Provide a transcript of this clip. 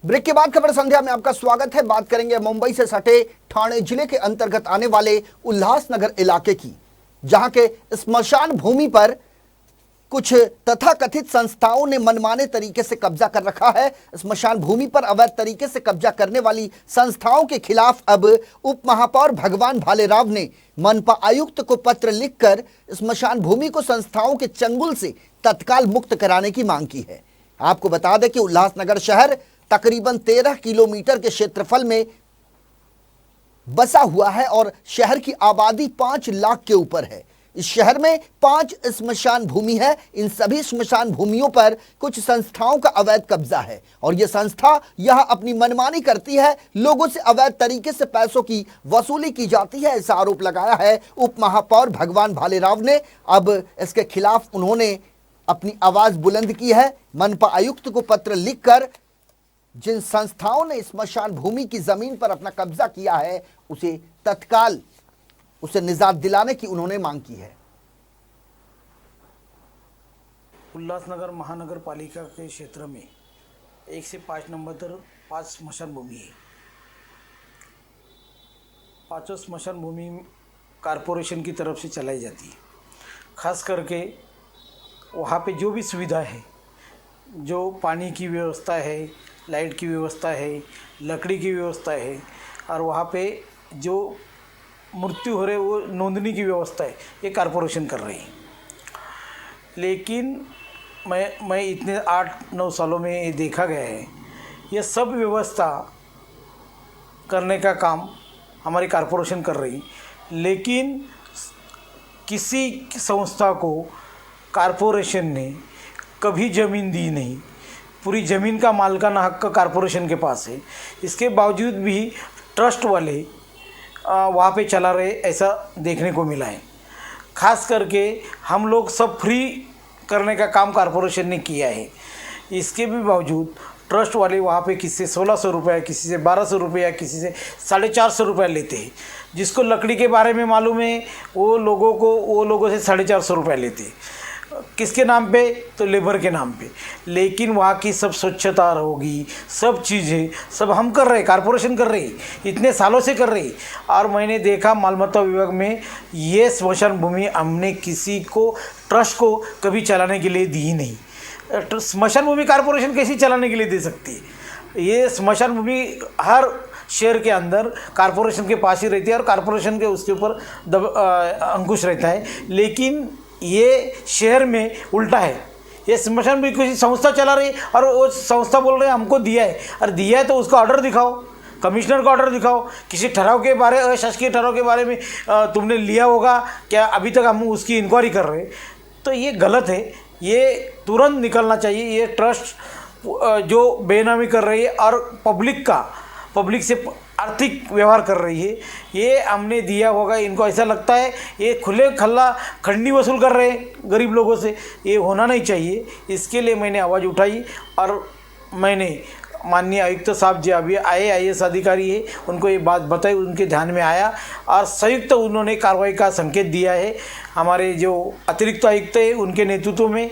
Break के बाद खबर संध्या में आपका स्वागत है। बात करेंगे मुंबई से सटे ठाणे जिले के अंतर्गत आने वाले उल्लासनगर इलाके की, जहां के स्मशान भूमि पर कुछ तथाकथित संस्थाओं ने मनमाने तरीके से कब्जा कर रखा है। स्मशान भूमि पर अवैध तरीके से कब्जा करने वाली संस्थाओं के खिलाफ अब उप महापौर भगवान भालेराव ने मनपा आयुक्त को पत्र लिखकर स्मशान भूमि को संस्थाओं के चंगुल से तत्काल मुक्त कराने की मांग की है। आपको बता दें कि उल्लासनगर शहर तकरीबन 13 किलोमीटर के क्षेत्रफल में बसा हुआ है और शहर की आबादी 5 लाख के ऊपर है। इस शहर में 5 स्मशान भूमि है। इन सभी स्मशान भूमियों पर कुछ संस्थाओं का अवैध कब्जा है और यह संस्था यहां अपनी मनमानी करती है। लोगों से अवैध तरीके से पैसों की वसूली की जाती है, ऐसा आरोप लगाया है उप महापौर भगवान भालेराव ने। अब इसके खिलाफ उन्होंने अपनी आवाज बुलंद की है। मनपा आयुक्त को पत्र लिखकर जिन संस्थाओं ने स्मशान भूमि की जमीन पर अपना कब्जा किया है उसे तत्काल उसे निजात दिलाने की उन्होंने मांग की है। उल्लासनगर महानगर पालिका के क्षेत्र में 1 से 5 नंबर तक 5 स्मशान भूमि है। 5 स्मशान भूमि कारपोरेशन की तरफ से चलाई जाती है। खास करके वहाँ पे जो भी सुविधा है, जो पानी की व्यवस्था है, लाइट की व्यवस्था है, लकड़ी की व्यवस्था है और वहाँ पे जो मृत्यु हो रहे वो नोंदनी की व्यवस्था है, ये कारपोरेशन कर रही है। लेकिन मैं इतने 8-9 सालों में ये देखा गया है, ये सब व्यवस्था करने का काम हमारी कारपोरेशन कर रही, लेकिन किसी संस्था को कारपोरेशन ने कभी ज़मीन दी नहीं। पूरी ज़मीन का मालिकाना हक कारपोरेशन के पास है। इसके बावजूद भी ट्रस्ट वाले वहाँ पे चला रहे, ऐसा देखने को मिला है। खास करके हम लोग सब फ्री करने का काम कारपोरेशन ने किया है। इसके भी बावजूद ट्रस्ट वाले वहाँ पे किसी से 1600 रुपये, किसी से 1200 रुपये, किसी से 450 रुपये लेते हैं। जिसको लकड़ी के बारे में मालूम है वो लोगों से 450 रुपये लेते हैं। किसके नाम पे? तो लेबर के नाम पे। लेकिन वहाँ की सब स्वच्छता होगी, सब चीज़ें सब हम कर रहे, कारपोरेशन कर रही, इतने सालों से कर रही। और मैंने देखा मालमत्ता विभाग में ये स्मशान भूमि हमने किसी को ट्रस्ट को कभी चलाने के लिए दी ही नहीं। स्मशान भूमि कारपोरेशन कैसे चलाने के लिए दे सकती है? ये स्मशान भूमि हर शहर के अंदर कारपोरेशन के पास ही रहती है और कारपोरेशन के उसके ऊपर अंकुश रहता है। लेकिन ये शहर में उल्टा है। ये स्मशान भी किसी संस्था चला रही है और वो संस्था बोल रहे हैं हमको दिया है, और दिया है तो उसका ऑर्डर दिखाओ, कमिश्नर का ऑर्डर दिखाओ। किसी ठहराव के बारे, अशासकीय ठहराव के बारे में तुमने लिया होगा क्या? अभी तक हम उसकी इंक्वायरी कर रहे हैं। तो ये गलत है, ये तुरंत निकलना चाहिए। ये ट्रस्ट जो बेनामी कर रही है और पब्लिक से आर्थिक व्यवहार कर रही है, ये हमने दिया होगा। इनको ऐसा लगता है ये खुले खल्ला खंडनी वसूल कर रहे हैं गरीब लोगों से। ये होना नहीं चाहिए। इसके लिए मैंने आवाज़ उठाई और मैंने माननीय आयुक्त साहब जी अभी IAS अधिकारी है, उनको ये बात बताई, उनके ध्यान में आया और संयुक्त उन्होंने कार्रवाई का संकेत दिया है। हमारे जो अतिरिक्त आयुक्त है उनके नेतृत्व में